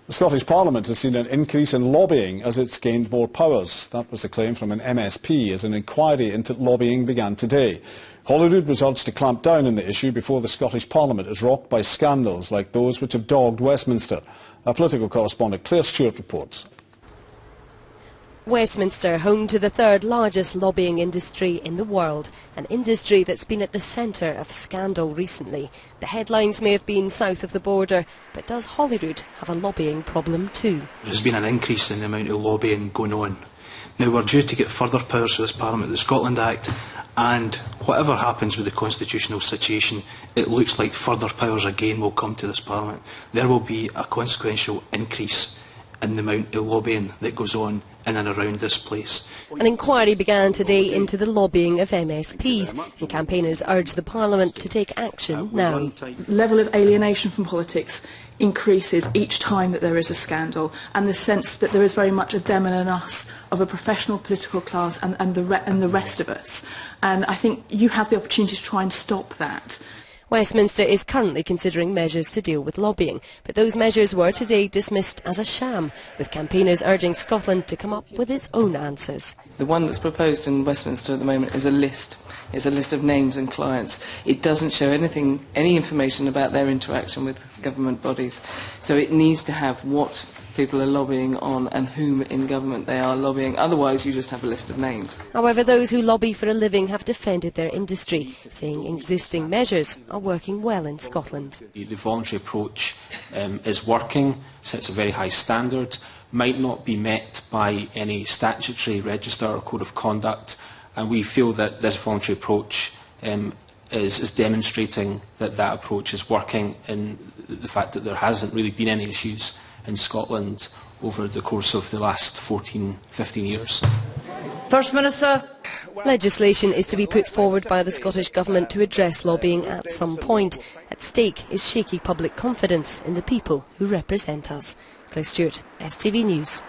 The Scottish Parliament has seen an increase in lobbying as it's gained more powers. That was the claim from an MSP as an inquiry into lobbying began today. Holyrood was urged to clamp down on the issue before the Scottish Parliament is rocked by scandals like those which have dogged Westminster. Our political correspondent Claire Stewart reports. Westminster, home to the third largest lobbying industry in the world, an industry that's been at the centre of scandal recently. The headlines may have been south of the border, but does Holyrood have a lobbying problem too? There's been an increase in the amount of lobbying going on. Now we're due to get further powers for this Parliament, the Scotland Act, and whatever happens with the constitutional situation, it looks like further powers again will come to this Parliament. There will be a consequential increase in the amount of lobbying that goes on in and around this place. An inquiry began today into the lobbying of MSPs, and campaigners urge the Parliament to take action now. The level of alienation from politics increases each time that there is a scandal, and the sense that there is very much a them and an us of a professional political class and the rest of us. And I think you have the opportunity to try and stop that. Westminster is currently considering measures to deal with lobbying, but those measures were today dismissed as a sham, with campaigners urging Scotland to come up with its own answers. The one that's proposed in Westminster at the moment is a list. It's a list of names and clients. It doesn't show any information about their interaction with government bodies. So it needs to have what people are lobbying on and whom in government they are lobbying. Otherwise you just have a list of names. However, those who lobby for a living have defended their industry, saying existing measures are working well in Scotland. The voluntary approach is working, sets a very high standard, might not be met by any statutory register or code of conduct, and we feel that this voluntary approach is demonstrating that that approach is working in the fact that there hasn't really been any issues in Scotland over the course of the last 14-15 years. First Minister. Legislation is to be put forward by the Scottish Government to address lobbying at some point. At stake is shaky public confidence in the people who represent us. Claire Stewart, STV News.